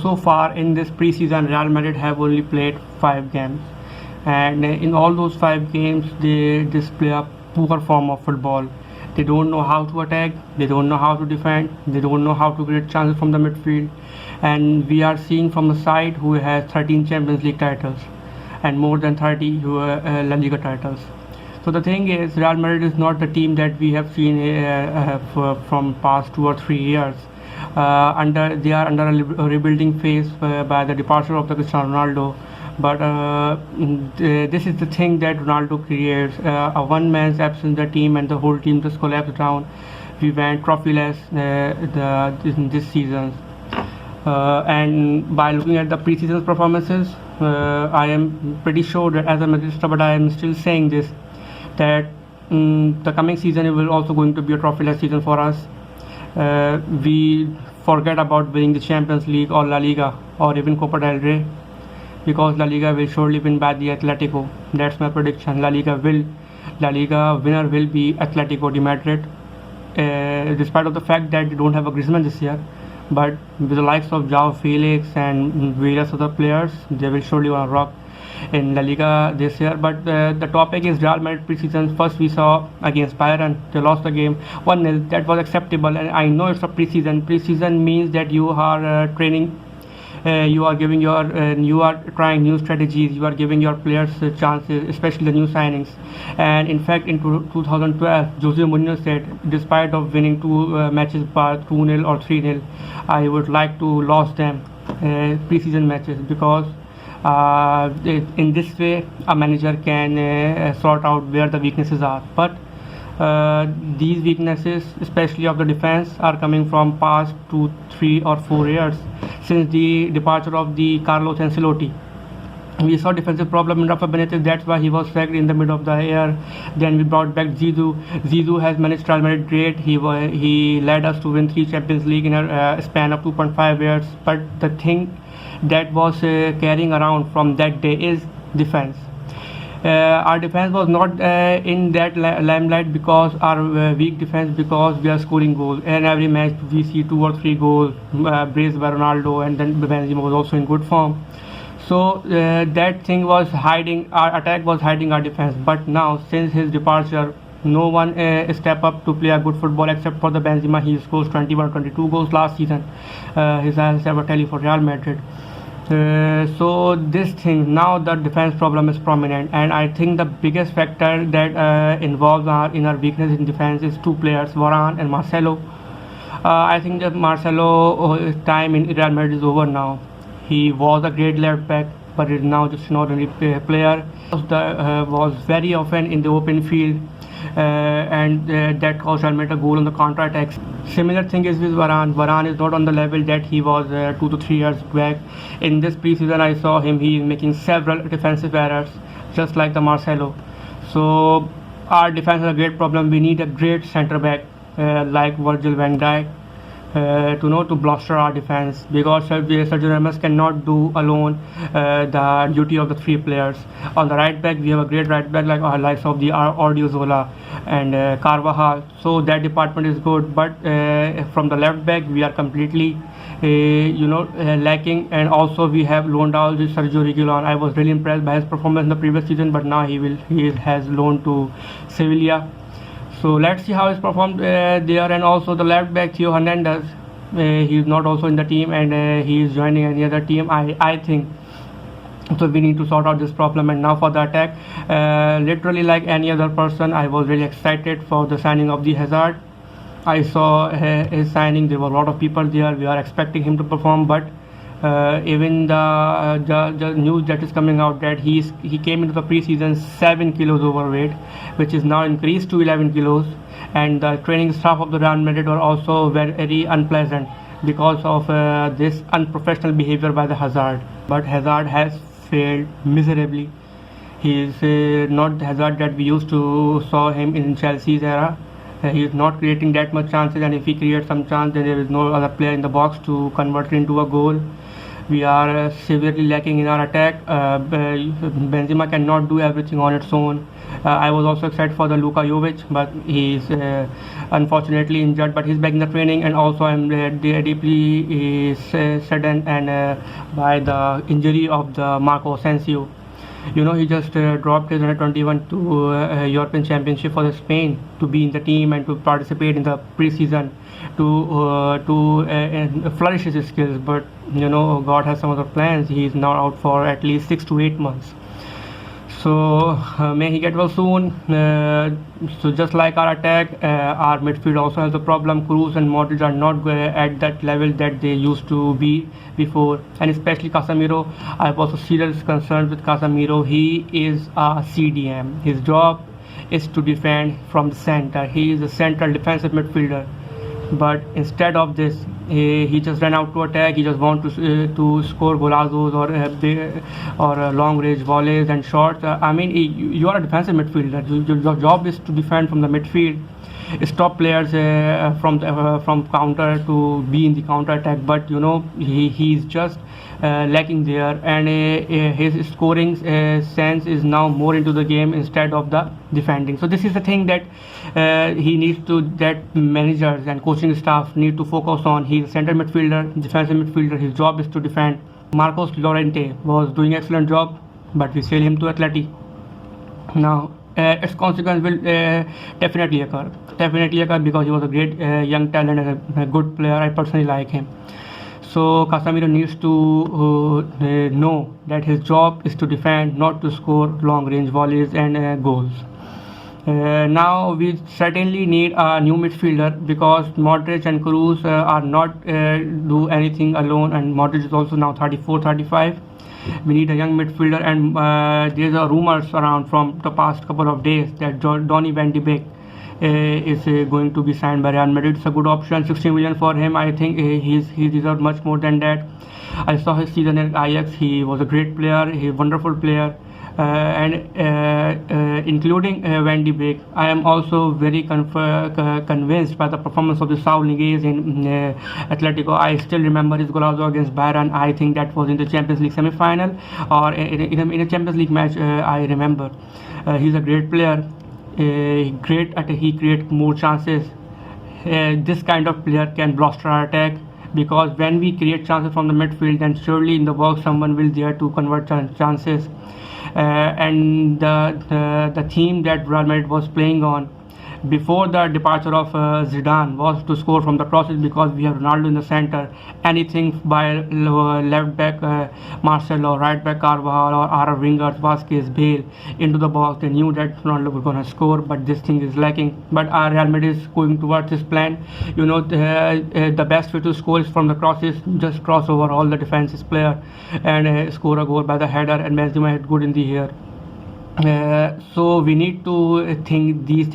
So far in this preseason, Real Madrid have only played 5 games, and in all those 5 games, they display a poor form of football. They don't know how to attack, they don't know how to defend, they don't know how to create chances from the midfield, and we are seeing from the side who has 13 Champions League titles and more than 30 La Liga titles. So the thing is, Real Madrid is not the team that we have seen from past 2 or 3 years. They are under a rebuilding phase by the departure of the Cristiano Ronaldo. But this is the thing that Ronaldo creates. A one man's absence in the team and the whole team just collapsed down. We went trophyless in this season. And by looking at the preseason performances, I am pretty sure that as a Madridista, but I am still saying this, that the coming season will also going to be a trophyless season for us. We forget about winning the Champions League or La Liga or even Copa del Rey, because La Liga will surely win by the Atletico. That's my prediction. La Liga winner will be Atletico de Madrid, despite of the fact that they don't have a Griezmann this year. But with the likes of João Felix and various other players, they will surely want to rock in La Liga this year. But the topic is Real Madrid preseason. First we saw against Bayern, they lost the game 1-0. That was acceptable, and I know it's a preseason. Preseason means that you are training, you are giving your you are trying new strategies, you are giving your players chances, especially the new signings. And in fact, in 2012, Jose Mourinho said, despite of winning 2 matches by 2-0 or 3-0, I would like to lose them preseason matches, because in this way a manager can sort out where the weaknesses are. But these weaknesses, especially of the defense, are coming from past 2, 3 or 4 years since the departure of the Carlos Ancelotti. We saw defensive problem in Rafa Benitez. That's why he was sacked in the middle of the year. Then we brought back Zizou. Zizou has managed Real Madrid great. He led us to win 3 Champions League in a span of 2.5 years. But the thing that was carrying around from that day is defense. Our defense was not in that limelight because our weak defense, because we are scoring goals. And every match we see 2 or 3 goals braced by Ronaldo, and then Benzema was also in good form. So that thing was hiding, our attack was hiding our defense. But now, since his departure, no one step up to play a good football except for the Benzema. He scores 21 22 goals last season, his highest ever tally for Real Madrid. So this thing, now the defense problem is prominent, and I think the biggest factor that involves in our weakness in defense is 2 players, Varane and Marcelo. I think that Marcelo time in Real Madrid is over now. He was a great left back, but is now just an ordinary player. Was very often in the open field, and that caused Real Madrid a goal on the counter attacks. Similar thing is with Varane. Varane is not on the level that he was 2 to 3 years back. In this preseason, I saw him. He is making several defensive errors, just like the Marcelo. So our defense is a great problem. We need a great centre back like Virgil van Dijk to bolster our defense, because Sergio Ramos cannot do alone the duty of the 3 players. On the right back, we have a great right back like our likes of the Ordiozola and Carvajal, so that department is good. But from the left back, we are completely lacking. And also we have loaned out Sergio Reguilon. I was really impressed by his performance in the previous season, but now he has loaned to Sevilla. So let's see how he's performed there. And also the left back Theo Hernandez, he is not also in the team, and he is joining any other team, I think. So we need to sort out this problem. And now for the attack, literally like any other person, I was really excited for the signing of the Hazard. I saw his signing. There were a lot of people there. We are expecting him to perform, but even the news that is coming out that he came into the preseason 7 kilos overweight, which is now increased to 11 kilos. And the training staff of the Real Madrid were also very unpleasant because of this unprofessional behavior by the Hazard. But Hazard has failed miserably. He is not the Hazard that we used to saw him in Chelsea's era. He is not creating that much chances, and if he creates some chance, then there is no other player in the box to convert it into a goal. We are severely lacking in our attack. Benzema cannot do everything on its own. I was also excited for the Luka Jovic, but he's unfortunately injured. But he's back in the training, and also I'm deeply saddened and by the injury of the Marco Asensio. He just dropped his under 21 to European Championship for the Spain to be in the team and to participate in the pre-season to flourish his skills. But God has some other plans. He is now out for at least 6 to 8 months. So may he get well soon. So just like our attack, our midfield also has a problem. Kroos and Modric are not at that level that they used to be before, and especially Casemiro. I have also serious concerns with Casemiro. He is a CDM. His job is to defend from the center. He is a central defensive midfielder. But instead of this, he just ran out to attack. He just want to score golazos or long range volleys and shots. I mean, you are a defensive midfielder. Your job is to defend from the midfield, stop players from counter to be in the counter attack. But he's just lacking there, and his scoring sense is now more into the game instead of the defending. So this is the thing that he needs to, that managers and coaching staff need to focus on. He's a center midfielder, defensive midfielder. His job is to defend. Marcos Llorente was doing excellent job, but we sell him to Atleti. Now its consequence will definitely occur because he was a great young talent and a good player. I personally like him. So Casemiro needs to know that his job is to defend, not to score long range volleys and goals. Now we certainly need a new midfielder because Modric and Kroos are not do anything alone, and Modric is also now 34, 35. We need a young midfielder, and there's a rumors around from the past couple of days that Donny van de Beek is going to be signed by Real Madrid. It's a good option, 16 million for him. I think he deserves much more than that. I saw his season at Ajax. He was a great player, he's a wonderful player. Including Van de Beek, I am also very convinced by the performance of the Saul Niguez in Atletico. I still remember his golazo against Bayern. I think that was in the Champions League semi-final or in a Champions League match. I remember he's a great player. He creates more chances. This kind of player can bluster our attack, because when we create chances from the midfield, then surely in the box someone will there to convert chances. And the theme that Real Madrid was playing on before the departure of Zidane was to score from the crosses, because we have Ronaldo in the center. Anything by left back Marcelo, right back Carvajal, or our wingers Vasquez, Bale into the box, they knew that Ronaldo was going to score, but this thing is lacking. But our Real Madrid is going towards this plan. The best way to score is from the crosses. Just cross over all the defenses player and score a goal by the header, and Benzema had good in the air. So we need to think these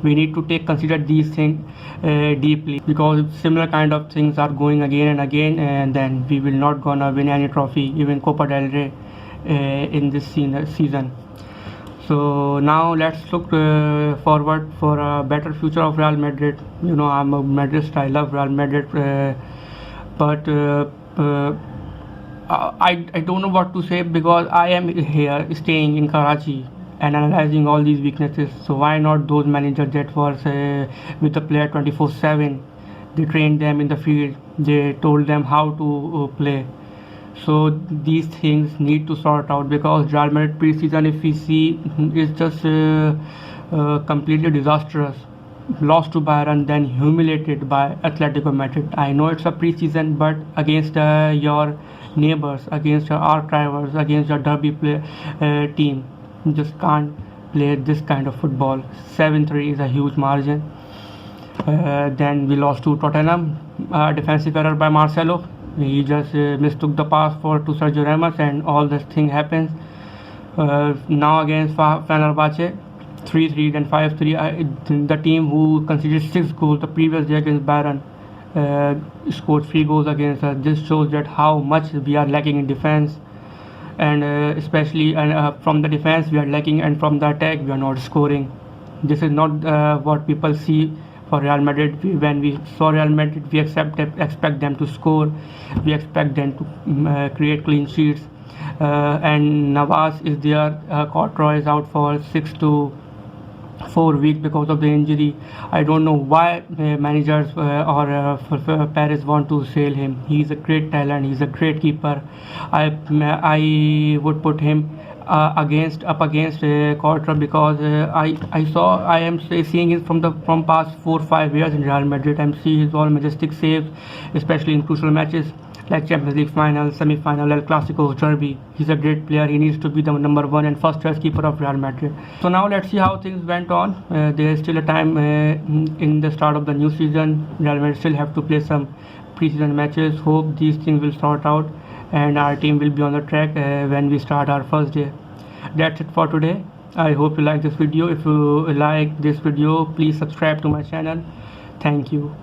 we need to consider these things deeply, because similar kind of things are going again and again, and then we will not gonna win any trophy, even Copa del Rey, in this season. So now let's look forward for a better future of Real Madrid. I'm a Madridist. I love Real Madrid, but I don't know what to say, because I am here staying in Karachi and analyzing all these weaknesses. So why not those managers that was with the player 24/7? They trained them in the field. They told them how to play. So these things need to sort out, because Real Madrid pre-season, if we see, is just completely disastrous. Lost to Bayern, then humiliated by Atletico Madrid. I know it's a pre-season, but against your neighbors, against your arch rivals, against your derby team, you just can't play this kind of football. 7-3 is a huge margin. Then we lost to Tottenham. Defensive error by Marcelo. He just mistook the pass to Sergio Ramos, and all this thing happens. Now against Fenerbahce, 3-3, then 5-3. The team who conceded 6 goals the previous day against Bayern scored 3 goals against us. This shows that how much we are lacking in defense, and especially from the defense we are lacking, and from the attack we are not scoring. This is not what people see for Real Madrid. When we saw Real Madrid, we expect them to score, we expect them to create clean sheets. And Navas is there. Courtois is out for 6 to 4 weeks because of the injury. I don't know why managers or Paris want to sell him. He's a great talent. He's a great keeper. I would put him against Courtois because I am seeing him from past 4-5 years in Real Madrid. I'm seeing his all majestic saves, especially in crucial matches like Champions League final, semi-final, El Clasico, Derby. He's a great player. He needs to be the number one and first choice keeper of Real Madrid. So now let's see how things went on. There is still a time in the start of the new season. Real Madrid still have to play some pre-season matches. Hope these things will sort out and our team will be on the track when we start our first day. That's it for today. I hope you like this video. If you like this video, please subscribe to my channel. Thank you.